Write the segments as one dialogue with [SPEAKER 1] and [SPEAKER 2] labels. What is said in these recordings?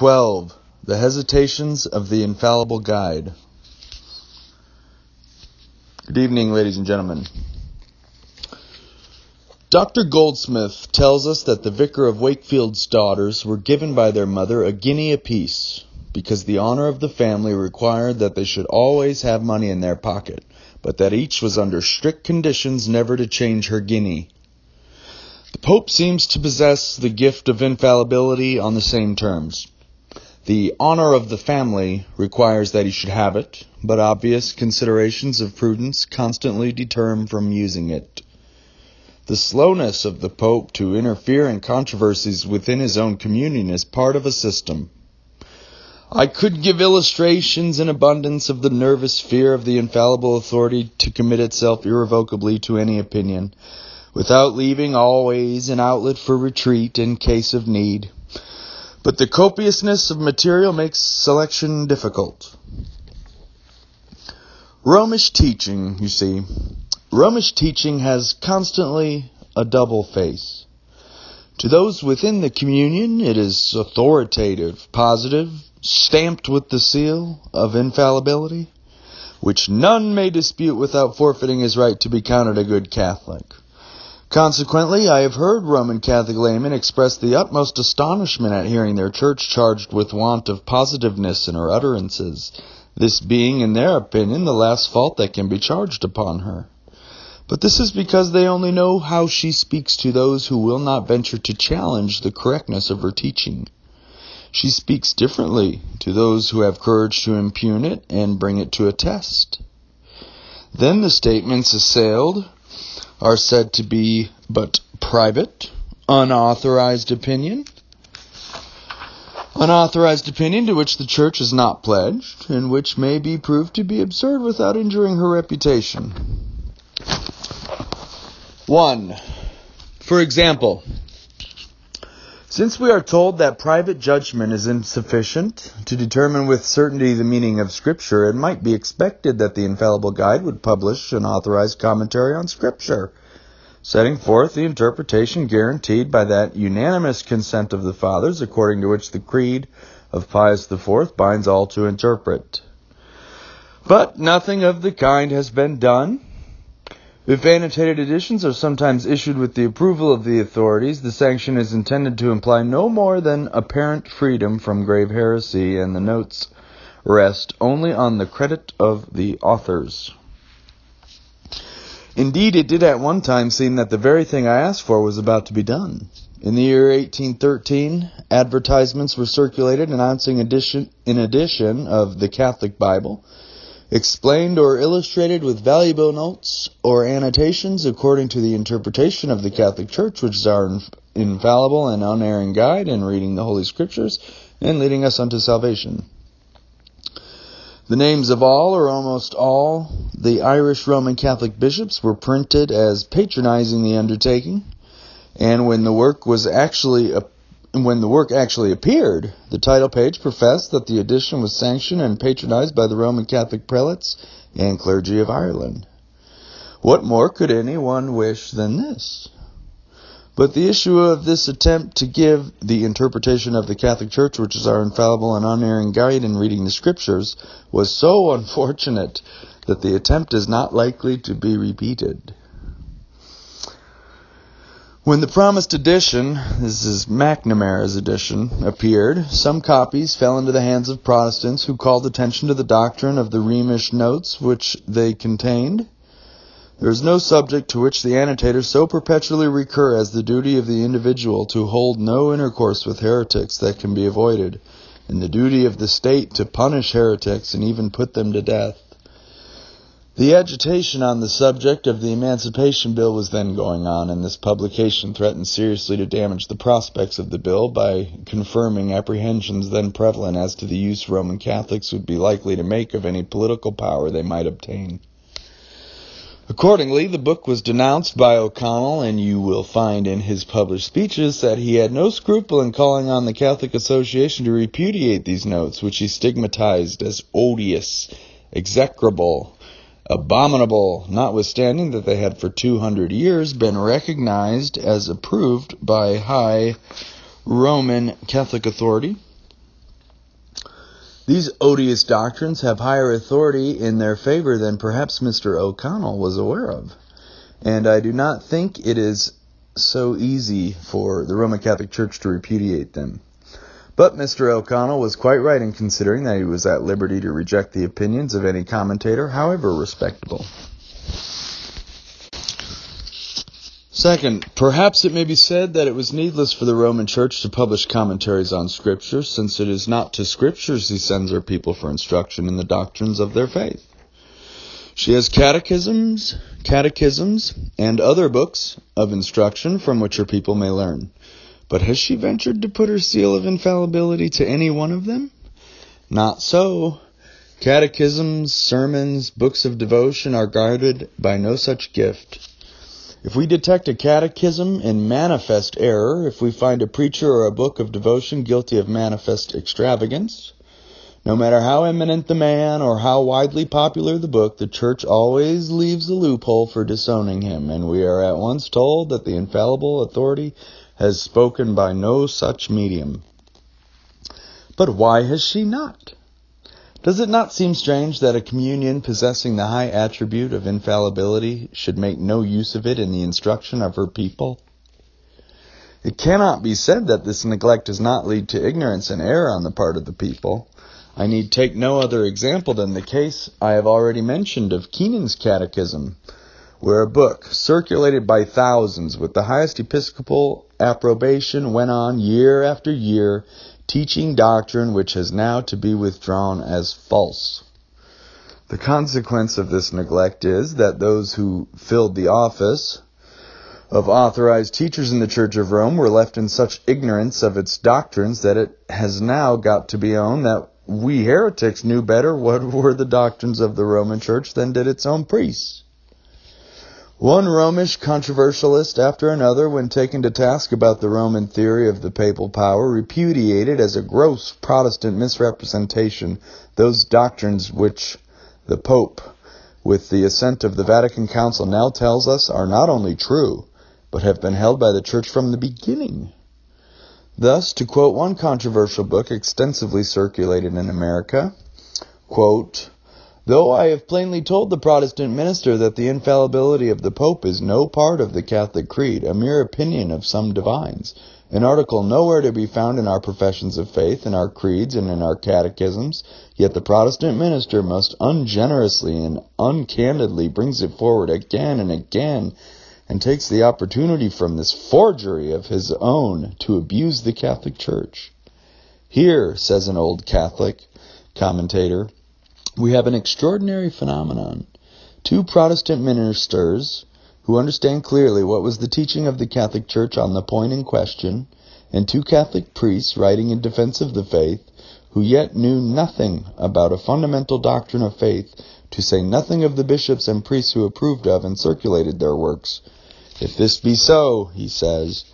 [SPEAKER 1] 12. The Hesitations of the Infallible Guide. Good evening, ladies and gentlemen. Dr. Goldsmith tells us that the vicar of Wakefield's daughters were given by their mother a guinea apiece, because the honor of the family required that they should always have money in their pocket, but that each was under strict conditions never to change her guinea. The Pope seems to possess the gift of infallibility on the same terms. The honor of the family requires that he should have it, but obvious considerations of prudence constantly deter him from using it. The slowness of the Pope to interfere in controversies within his own communion is part of a system. I could give illustrations in abundance of the nervous fear of the infallible authority to commit itself irrevocably to any opinion, without leaving always an outlet for retreat in case of need. But the copiousness of material makes selection difficult. Romish teaching, you see. Romish teaching has constantly a double face. To those within the communion, it is authoritative, positive, stamped with the seal of infallibility, which none may dispute without forfeiting his right to be counted a good Catholic. Consequently, I have heard Roman Catholic laymen express the utmost astonishment at hearing their church charged with want of positiveness in her utterances, this being, in their opinion, the last fault that can be charged upon her. But this is because they only know how she speaks to those who will not venture to challenge the correctness of her teaching. She speaks differently to those who have courage to impugn it and bring it to a test. Then the statements assailed are said to be but private, unauthorized opinion. Unauthorized opinion to which the Church is not pledged, and which may be proved to be absurd without injuring her reputation. 1. For example, since we are told that private judgment is insufficient to determine with certainty the meaning of Scripture, it might be expected that the Infallible Guide would publish an authorized commentary on Scripture, setting forth the interpretation guaranteed by that unanimous consent of the Fathers, according to which the Creed of Pius IV binds all to interpret. But nothing of the kind has been done. If annotated editions are sometimes issued with the approval of the authorities, the sanction is intended to imply no more than apparent freedom from grave heresy, and the notes rest only on the credit of the authors. Indeed, it did at one time seem that the very thing I asked for was about to be done. In the year 1813, advertisements were circulated announcing an edition of the Catholic Bible, explained or illustrated with valuable notes or annotations according to the interpretation of the Catholic Church, which is our infallible and unerring guide in reading the Holy Scriptures and leading us unto salvation. The names of all or almost all the Irish Roman Catholic bishops were printed as patronizing the undertaking, and when the work actually appeared, the title page professed that the edition was sanctioned and patronized by the Roman Catholic prelates and clergy of Ireland. What more could anyone wish than this? But the issue of this attempt to give the interpretation of the Catholic Church, which is our infallible and unerring guide in reading the Scriptures, was so unfortunate that the attempt is not likely to be repeated. When the promised edition, this is McNamara's edition, appeared, some copies fell into the hands of Protestants who called attention to the doctrine of the Rhemish notes which they contained. There is no subject to which the annotators so perpetually recur as the duty of the individual to hold no intercourse with heretics that can be avoided, and the duty of the state to punish heretics and even put them to death. The agitation on the subject of the Emancipation Bill was then going on, and this publication threatened seriously to damage the prospects of the bill by confirming apprehensions then prevalent as to the use Roman Catholics would be likely to make of any political power they might obtain. Accordingly, the book was denounced by O'Connell, and you will find in his published speeches that he had no scruple in calling on the Catholic Association to repudiate these notes, which he stigmatized as odious, execrable, abominable, notwithstanding that they had for 200 years been recognized as approved by high Roman Catholic authority. These odious doctrines have higher authority in their favor than perhaps Mr. O'Connell was aware of. And I do not think it is so easy for the Roman Catholic Church to repudiate them. But Mr. O'Connell was quite right in considering that he was at liberty to reject the opinions of any commentator, however respectable. Second, perhaps it may be said that it was needless for the Roman Church to publish commentaries on Scripture, since it is not to Scriptures he sends her people for instruction in the doctrines of their faith. She has catechisms, and other books of instruction from which her people may learn. But has she ventured to put her seal of infallibility to any one of them? Not so. Catechisms, sermons, books of devotion are guarded by no such gift. If we detect a catechism in manifest error, if we find a preacher or a book of devotion guilty of manifest extravagance, no matter how eminent the man or how widely popular the book, the Church always leaves a loophole for disowning him, and we are at once told that the infallible authority has spoken by no such medium. But why has she not? Does it not seem strange that a communion possessing the high attribute of infallibility should make no use of it in the instruction of her people? It cannot be said that this neglect does not lead to ignorance and error on the part of the people. I need take no other example than the case I have already mentioned of Keenan's Catechism, where a book, circulated by thousands with the highest episcopal approbation, went on year after year, teaching doctrine which has now to be withdrawn as false. The consequence of this neglect is that those who filled the office of authorized teachers in the Church of Rome were left in such ignorance of its doctrines that it has now got to be owned that we heretics knew better what were the doctrines of the Roman Church than did its own priests. One Romish controversialist after another, when taken to task about the Roman theory of the papal power, repudiated as a gross Protestant misrepresentation those doctrines which the Pope, with the assent of the Vatican Council, now tells us are not only true, but have been held by the Church from the beginning. Thus, to quote one controversial book extensively circulated in America, quote, "Though I have plainly told the Protestant minister that the infallibility of the Pope is no part of the Catholic creed, a mere opinion of some divines, an article nowhere to be found in our professions of faith, in our creeds, and in our catechisms, yet the Protestant minister most ungenerously and uncandidly brings it forward again and again, and takes the opportunity from this forgery of his own to abuse the Catholic Church. Here, says an old Catholic commentator, we have an extraordinary phenomenon. Two Protestant ministers who understand clearly what was the teaching of the Catholic Church on the point in question, and two Catholic priests writing in defense of the faith, who yet knew nothing about a fundamental doctrine of faith, to say nothing of the bishops and priests who approved of and circulated their works. If this be so, he says,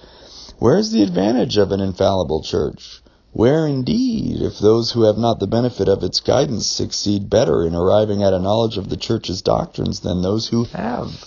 [SPEAKER 1] where is the advantage of an infallible church? Where, indeed, if those who have not the benefit of its guidance succeed better in arriving at a knowledge of the Church's doctrines than those who have?